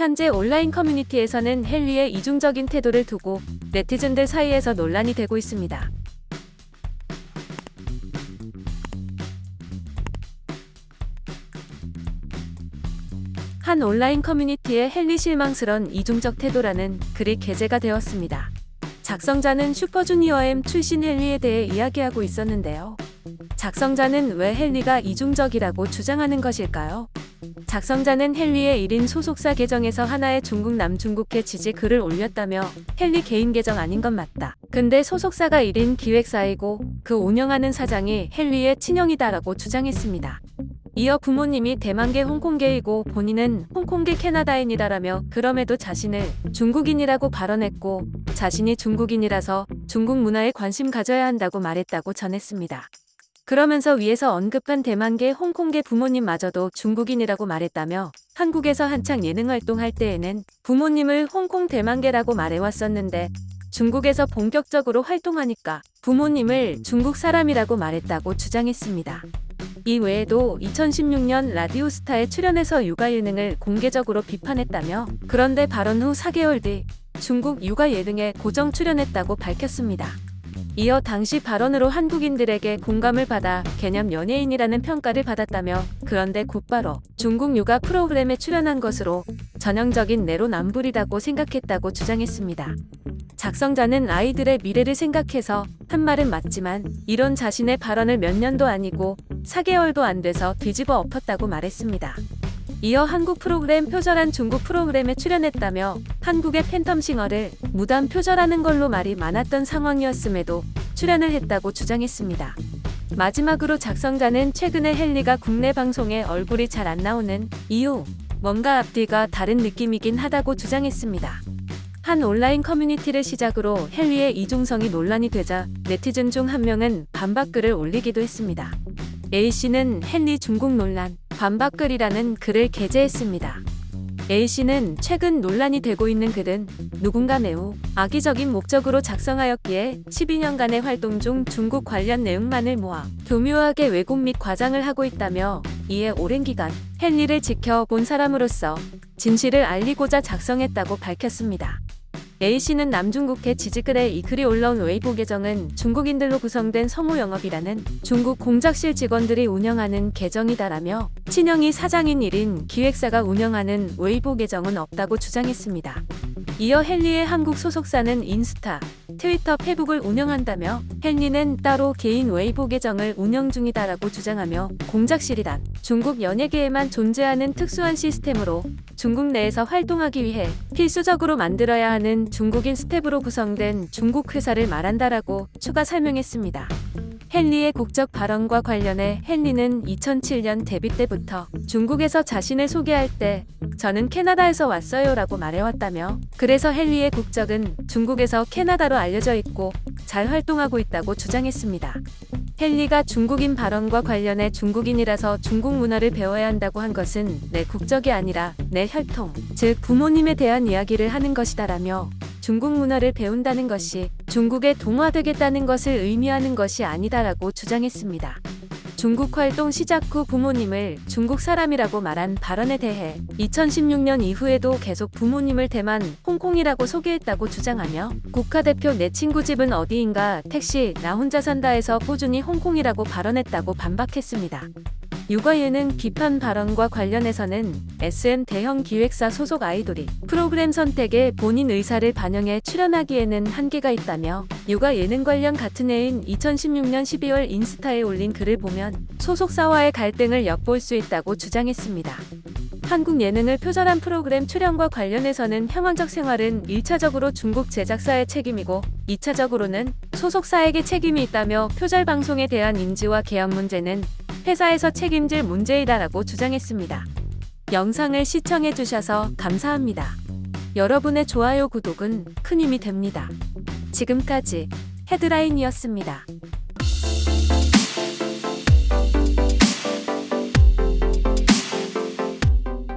현재 온라인 커뮤니티에서는 헨리의 이중적인 태도를 두고 네티즌들 사이에서 논란이 되고 있습니다. 한 온라인 커뮤니티에 헨리 실망스런 이중적 태도라는 글이 게재가 되었습니다. 작성자는 슈퍼주니어 M 출신 헨리에 대해 이야기하고 있었는데요. 작성자는 왜 헨리가 이중적이라고 주장하는 것일까요? 작성자는 헨리의 1인 소속사 계정에서 하나의 중국 남중국해 지지 글을 올렸다며 헨리 개인 계정 아닌 건 맞다. 근데 소속사가 1인 기획사이고 그 운영하는 사장이 헨리의 친형이다라고 주장했습니다. 이어 부모님이 대만계 홍콩계이고 본인은 홍콩계 캐나다인이다라며 그럼에도 자신을 중국인이라고 발언했고 자신이 중국인이라서 중국 문화에 관심 가져야 한다고 말했다고 전했습니다. 그러면서 위에서 언급한 대만계 홍콩계 부모님마저도 중국인이라고 말했다며 한국에서 한창 예능 활동할 때에는 부모님을 홍콩 대만계라고 말해왔었는데 중국에서 본격적으로 활동하니까 부모님을 중국 사람이라고 말했다고 주장했습니다. 이 외에도 2016년 라디오스타에 출연해서 육아 예능을 공개적으로 비판했다며 그런데 발언 후 4개월 뒤 중국 육아 예능에 고정 출연했다고 밝혔습니다. 이어 당시 발언으로 한국인들에게 공감을 받아 개념 연예인이라는 평가를 받았다며 그런데 곧바로 중국 육아 프로그램에 출연한 것으로 전형적인 내로남불이라고 생각했다고 주장했습니다. 작성자는 아이들의 미래를 생각해서 한 말은 맞지만 이런 자신의 발언을 몇 년도 아니고 4개월도 안 돼서 뒤집어 엎었다고 말했습니다. 이어 한국 프로그램 표절한 중국 프로그램에 출연했다며 한국의 팬텀싱어를 무단 표절하는 걸로 말이 많았던 상황이었음에도 출연을 했다고 주장했습니다. 마지막으로 작성자는 최근에 헨리가 국내 방송에 얼굴이 잘 안 나오는 이유, 뭔가 앞뒤가 다른 느낌이긴 하다고 주장했습니다. 한 온라인 커뮤니티를 시작으로 헨리의 이중성이 논란이 되자 네티즌 중 한 명은 반박글을 올리기도 했습니다. A씨는 헨리 중국 논란, 반박글이라는 글을 게재했습니다. A씨는 최근 논란이 되고 있는 글은 누군가 매우 악의적인 목적으로 작성하였기에 12년간의 활동 중 중국 관련 내용만을 모아 교묘하게 왜곡 및 과장을 하고 있다며 이에 오랜 기간 헨리를 지켜본 사람으로서 진실을 알리고자 작성했다고 밝혔습니다. A씨는 남중국해 지지글에 이 글이 올라온 웨이보 계정은 중국인들로 구성된 성우영업이라는 중국 공작실 직원들이 운영하는 계정이다라며 친형이 사장인 1인 기획사가 운영하는 웨이보 계정은 없다고 주장했습니다. 이어 헨리의 한국 소속사는 인스타, 트위터, 페북을 운영한다며 헨리는 따로 개인 웨이보 계정을 운영 중이다라고 주장하며 공작실이란 중국 연예계에만 존재하는 특수한 시스템으로 중국 내에서 활동하기 위해 필수적으로 만들어야 하는 중국인 스텝으로 구성된 중국 회사를 말한다라고 추가 설명했습니다. 헨리의 국적 발언과 관련해 헨리는 2007년 데뷔 때부터 중국에서 자신을 소개할 때 저는 캐나다에서 왔어요 라고 말해왔다며 그래서 헨리의 국적은 중국에서 캐나다로 알려져 있고 잘 활동하고 있다고 주장했습니다. 헨리가 중국인 발언과 관련해 중국인이라서 중국 문화를 배워야 한다고 한 것은 내 국적이 아니라 내 혈통, 즉 부모님에 대한 이야기를 하는 것이다라며 중국 문화를 배운다는 것이 중국에 동화되겠다는 것을 의미하는 것이 아니다라고 주장했습니다. 중국 활동 시작 후 부모님을 중국 사람이라고 말한 발언에 대해 2016년 이후에도 계속 부모님을 대만, 홍콩이라고 소개했다고 주장하며 국가대표 내 친구 집은 어디인가 택시 나 혼자 산다에서 꾸준히 홍콩이라고 발언했다고 반박했습니다. 육아 예능 비판 발언과 관련해서는 SM 대형 기획사 소속 아이돌이 프로그램 선택에 본인 의사를 반영해 출연하기에는 한계가 있다며 육아 예능 관련 같은 해인 2016년 12월 인스타에 올린 글을 보면 소속사와의 갈등을 엿볼 수 있다고 주장했습니다. 한국 예능을 표절한 프로그램 출연과 관련해서는 형황적 생활은 1차적으로 중국 제작사의 책임이고 2차적으로는 소속사에게 책임이 있다며 표절 방송에 대한 인지와 개혁 문제는 회사에서 책임질 문제이다라고 주장했습니다. 영상을 시청해주셔서 감사합니다. 여러분의 좋아요, 구독은 큰 힘이 됩니다. 지금까지 헤드라인이었습니다.